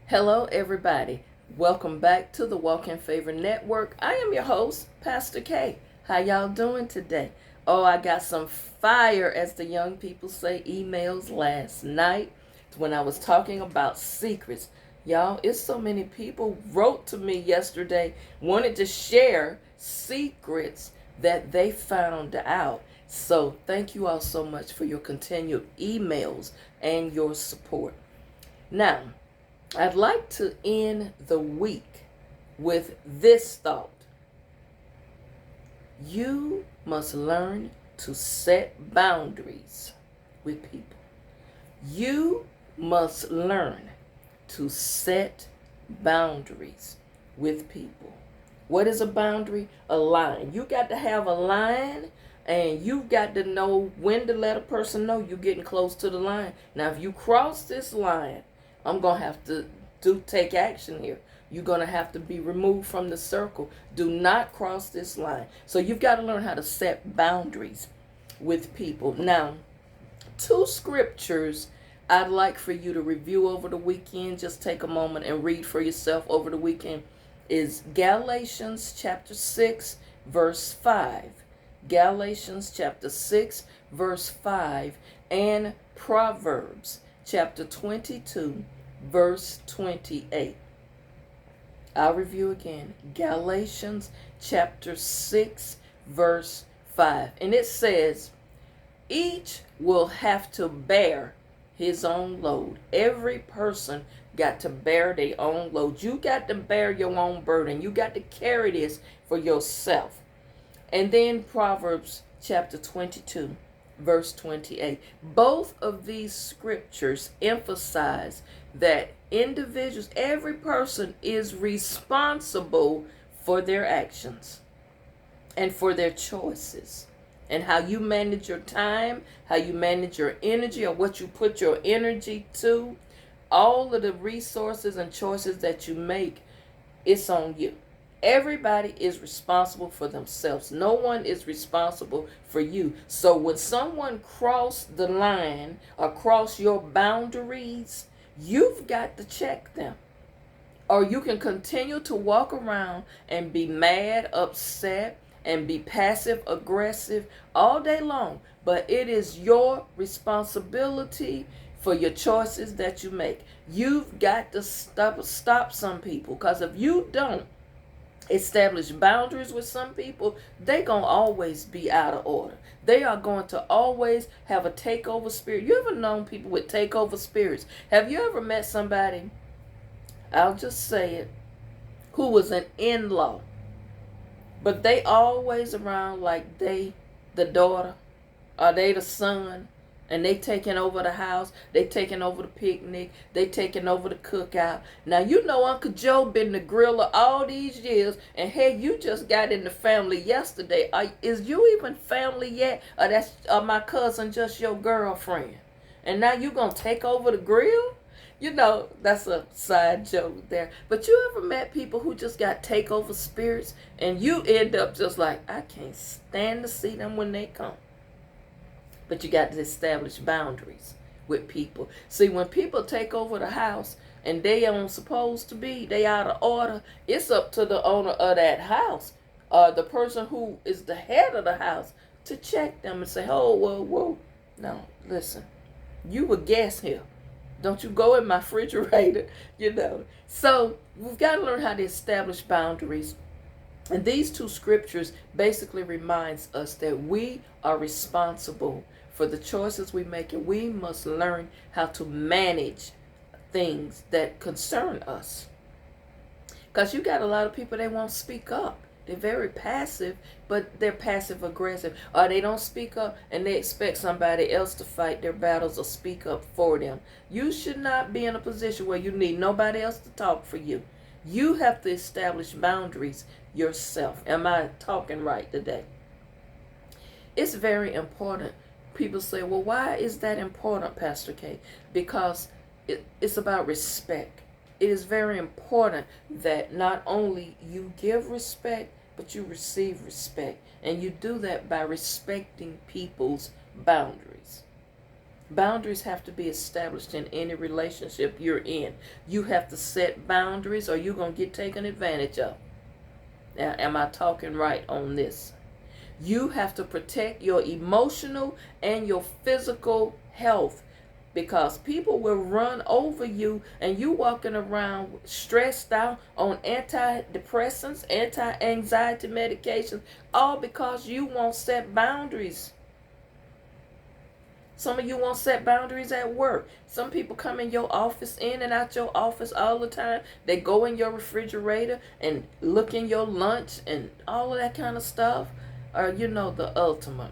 Hello, everybody. Welcome back to the Walk in Favor Network. I am your host, Pastor K. How y'all doing today? Oh, I got some fire, as the young people say, emails last night when I was talking about secrets. Y'all, it's so many people wrote to me yesterday, wanted to share secrets that they found out. So thank you all so much for your continued emails and your support. Now, I'd like to end the week with this thought. You must learn to set boundaries with people. You must learn to set boundaries with people. What is a boundary? A line. You got to have a line, and you've got to know when to let a person know you're getting close to the line. Now, if you cross this line, I'm going to have to take action here. You're going to have to be removed from the circle. Do not cross this line. So you've got to learn how to set boundaries with people. Now, two scriptures I'd like for you to review over the weekend. Just take a moment and read for yourself over the weekend. Is Galatians chapter 6, verse 5. Galatians chapter 6, verse 5. And Proverbs chapter 22, verse 28. I'll review again. Galatians chapter 6, verse 5. And it says, each will have to bear his own load. Every person got to bear their own load. You got to bear your own burden. You got to carry this for yourself. And then Proverbs chapter 22, verse 28. Both of these scriptures emphasize that individuals, every person is responsible for their actions and for their choices. And how you manage your time, how you manage your energy, or what you put your energy to, all of the resources and choices that you make, it's on you. Everybody is responsible for themselves. No one is responsible for you. So when someone crosses the line or cross your boundaries, you've got to check them. Or you can continue to walk around and be mad, upset, and be passive aggressive all day long. But it is your responsibility for your choices that you make. You've got to stop some people, because if you don't establish boundaries with some people, they're going to always be out of order. They are going to always have a takeover spirit. You ever known people with takeover spirits? Have you ever met somebody, I'll just say it, who was an in-law, but they always around like they the daughter or they the son, and they taking over the house, they taking over the picnic, they taking over the cookout. Now, you know Uncle Joe been the griller all these years, and hey, you just got in the family yesterday. Is you even family yet? Or my cousin just your girlfriend? And now you gonna take over the grill? You know, that's a side joke there. But you ever met people who just got takeover spirits, and you end up just like, I can't stand to see them when they come. But you got to establish boundaries with people. See, when people take over the house and they aren't supposed to be, they out of order, it's up to the owner of that house, the person who is the head of the house, to check them and say, oh, whoa. No, listen, you a guest here. Don't you go in my refrigerator, So we've got to learn how to establish boundaries. And these two scriptures basically reminds us that we are responsible for the choices we make, and we must learn how to manage things that concern us. Because you got a lot of people, they won't speak up. They're very passive, but they're passive aggressive. Or they don't speak up and they expect somebody else to fight their battles or speak up for them. You should not be in a position where you need nobody else to talk for you. You have to establish boundaries yourself. Am I talking right today? It's very important. People say, well, why is that important, Pastor K? Because it's about respect. It is very important that not only you give respect, but you receive respect. And you do that by respecting people's boundaries. Boundaries have to be established in any relationship you're in. You have to set boundaries or you're going to get taken advantage of. Now, am I talking right on this? You have to protect your emotional and your physical health, because people will run over you and you walking around stressed out on antidepressants, anti-anxiety medications, all because you won't set boundaries. Some of you won't set boundaries at work. Some people come in your office, in and out your office all the time. They go in your refrigerator and look in your lunch and all of that kind of stuff. Or, the ultimate.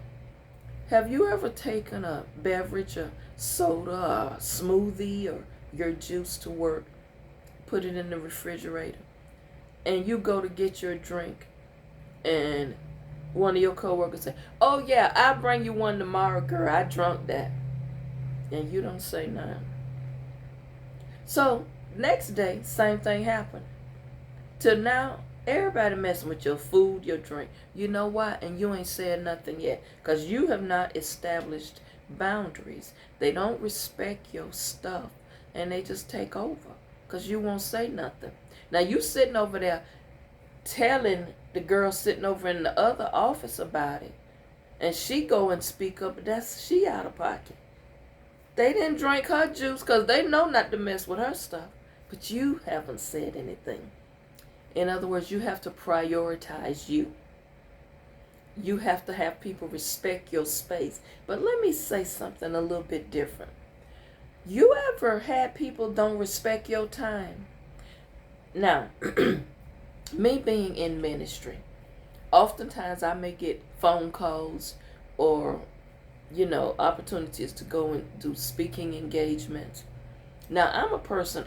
Have you ever taken a beverage, a soda, a smoothie, or your juice to work, put it in the refrigerator, and you go to get your drink, and one of your coworkers say, "Oh yeah, I'll bring you one tomorrow, girl. I drunk that," and you don't say nothing. So next day, same thing happened. Till now, everybody messing with your food, your drink. You know why? And you ain't said nothing yet, because you have not established boundaries. They don't respect your stuff, and they just take over because you won't say nothing. Now you sitting over there telling the girl sitting over in the other office about it, and she go and speak up, but she out of pocket. They didn't drink her juice because they know not to mess with her stuff, but you haven't said anything. In other words, you have to prioritize you. You have to have people respect your space. But let me say something a little bit different. You ever had people don't respect your time? Now, me being in ministry, oftentimes I may get phone calls or, opportunities to go and do speaking engagements. Now, I'm a person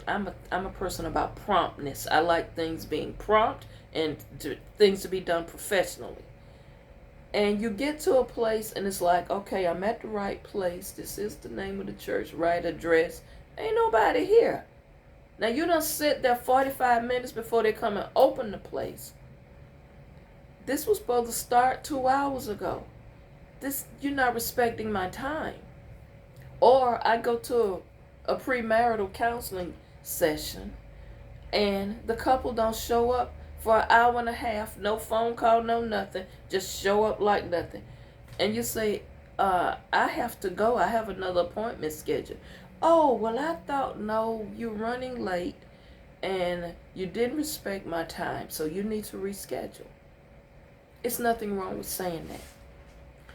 about promptness. I like things being prompt and things to be done professionally. And you get to a place and it's like, okay, I'm at the right place. This is the name of the church, right address. Ain't nobody here. Now, you don't sit there 45 minutes before they come and open the place. This was supposed to start 2 hours ago. You're not respecting my time. Or I go to a premarital counseling session and the couple don't show up for an hour and a half, no phone call, no nothing, just show up like nothing. And you say, I have to go, I have another appointment scheduled. Oh, well, I thought, no, you're running late and you didn't respect my time, so you need to reschedule. It's nothing wrong with saying that.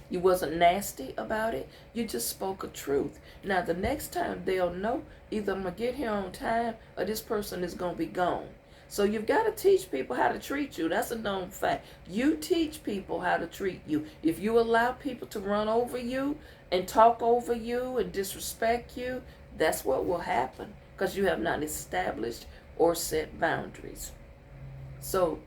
You wasn't nasty about it. You just spoke a truth. Now, the next time they'll know either I'm going to get here on time or this person is going to be gone. So you've got to teach people how to treat you. That's a known fact. You teach people how to treat you. If you allow people to run over you and talk over you and disrespect you, that's what will happen because you have not established or set boundaries. So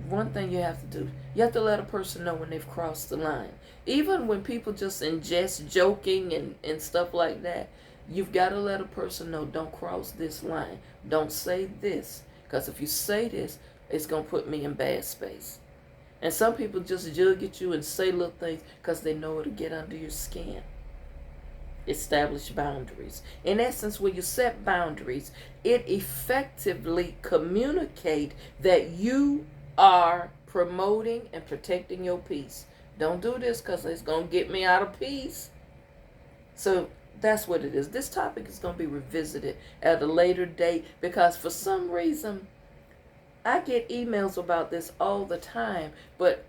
one thing you have to do, you have to let a person know when they've crossed the line. Even when people just ingest joking and stuff like that, you've got to let a person know, don't cross this line. Don't say this. Because if you say this, it's going to put me in bad space. And some people just jug at you and say little things because they know it'll get under your skin. Establish boundaries. In essence, when you set boundaries, it effectively communicates that you are promoting and protecting your peace. Don't do this because it's going to get me out of peace. So that's what it is. This topic is going to be revisited at a later date because for some reason I get emails about this all the time, but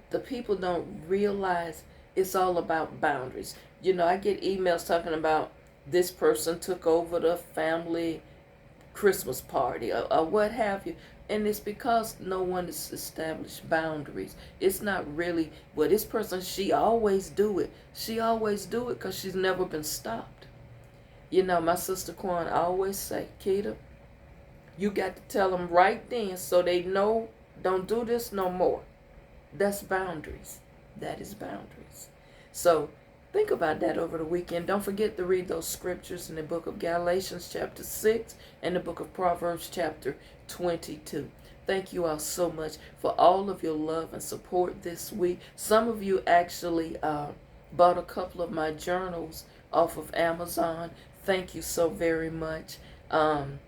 the people don't realize it's all about boundaries. I get emails talking about this person took over the family Christmas party or what have you. And it's because no one has established boundaries. It's not really, well, this person, she always do it. She always do it because she's never been stopped. My sister Quan always say, Keita, you got to tell them right then so they know, don't do this no more. That's boundaries. That is boundaries. So think about that over the weekend. Don't forget to read those scriptures in the book of Galatians chapter 6 and the book of Proverbs chapter 22. Thank you all so much for all of your love and support this week. Some of you actually bought a couple of my journals off of Amazon. Thank you so very much. Um,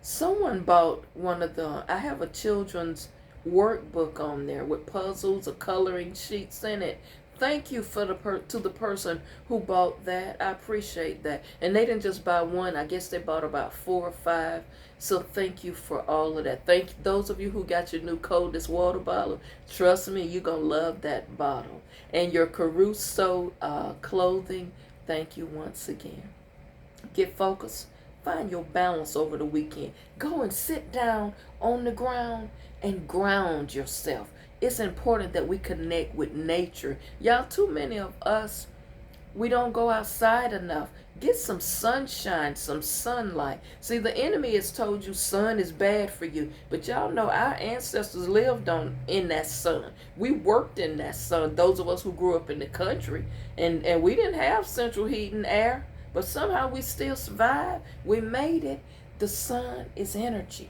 Someone bought one of the, I have a children's workbook on there with puzzles or coloring sheets in it. Thank you for to the person who bought that. I appreciate that. And they didn't just buy one. I guess they bought about 4 or 5. So thank you for all of that. Thank those of you who got your new Coldest water bottle. Trust me, you're going to love that bottle. And your Caruso clothing. Thank you once again. Get focused. Find your balance over the weekend. Go and sit down on the ground and ground yourself. It's important that we connect with nature. Y'all, too many of us, we don't go outside enough. Get some sunshine, some sunlight. See, the enemy has told you sun is bad for you. But y'all know our ancestors lived in that sun. We worked in that sun, those of us who grew up in the country. And we didn't have central heating air. But somehow we still survived. We made it. The sun is energy.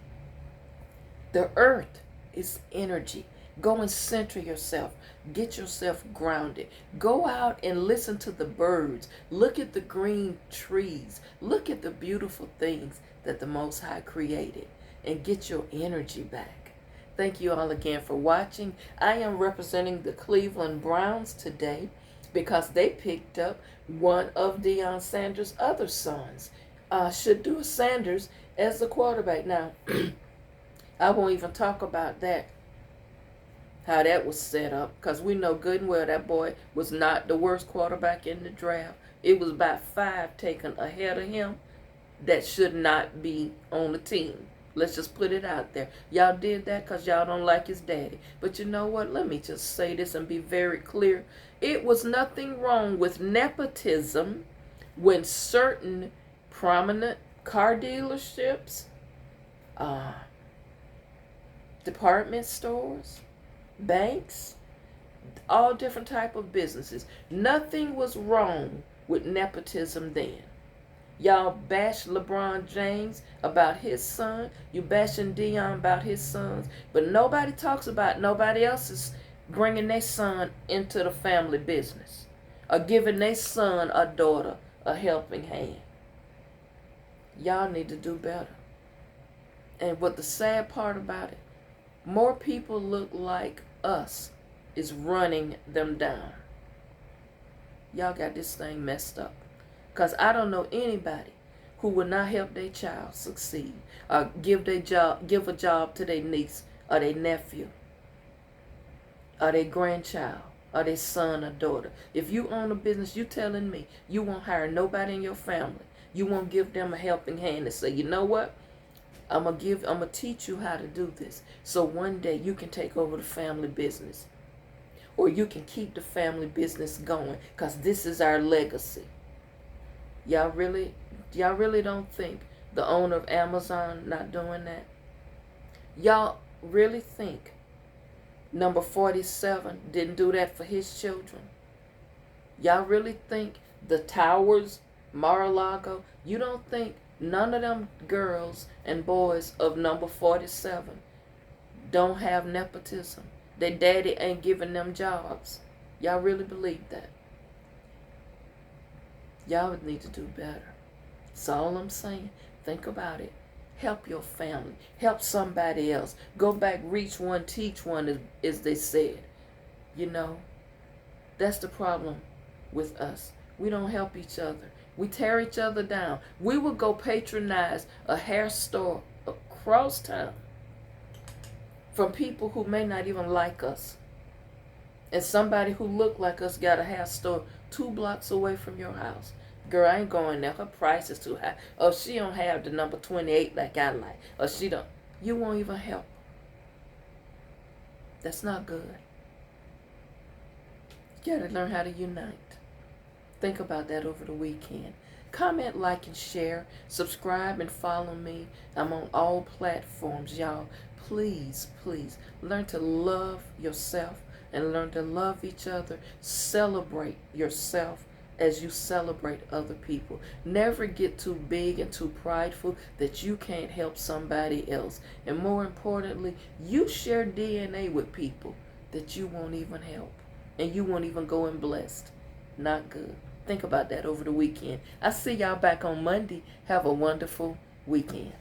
The earth is energy. Go and center yourself. Get yourself grounded. Go out and listen to the birds. Look at the green trees. Look at the beautiful things that the Most High created. And get your energy back. Thank you all again for watching. I am representing the Cleveland Browns today, because they picked up one of Deion Sanders' other sons, Shedeur Sanders, as the quarterback. Now, I won't even talk about that, how that was set up, because we know good and well that boy was not the worst quarterback in the draft. It was about 5 taken ahead of him that should not be on the team. Let's just put it out there. Y'all did that because y'all don't like his daddy. But you know what? Let me just say this and be very clear. It was nothing wrong with nepotism when certain prominent car dealerships, department stores, banks, all different type of businesses. Nothing was wrong with nepotism then. Y'all bash LeBron James about his son. You bashing Deion about his sons. But nobody talks about nobody else is bringing their son into the family business, or giving their son or daughter a helping hand. Y'all need to do better. And what the sad part about it, more people look like us is running them down. Y'all got this thing messed up. Because I don't know anybody who will not help their child succeed, or give a job to their niece or their nephew or their grandchild or their son or daughter. If you own a business, you telling me you won't hire nobody in your family. You won't give them a helping hand and say, you know what? I'm gonna teach you how to do this. So one day you can take over the family business. Or you can keep the family business going, because this is our legacy. Y'all really don't think the owner of Amazon not doing that? Y'all really think number 47 didn't do that for his children? Y'all really think the Towers, Mar-a-Lago, you don't think none of them girls and boys of number 47 don't have nepotism? Their daddy ain't giving them jobs. Y'all really believe that? Y'all need to do better. That's all I'm saying. Think about it. Help your family. Help somebody else. Go back, reach one, teach one, as they said. You know, that's the problem with us. We don't help each other. We tear each other down. We will go patronize a hair store across town from people who may not even like us. And somebody who looked like us got a hair store 2 blocks away from your house. Girl, I ain't going there. Her price is too high. Oh, she don't have the number 28 like I like. Or she don't. You won't even help. That's not good. You gotta learn how to unite. Think about that over the weekend. Comment, like, and share. Subscribe and follow me. I'm on all platforms, y'all. Please, please, learn to love yourself and learn to love each other. Celebrate yourself as you celebrate other people. Never get too big and too prideful that you can't help somebody else. And more importantly, you share DNA with people that you won't even help. And you won't even go and blessed. Not good. Think about that over the weekend. I see y'all back on Monday. Have a wonderful weekend.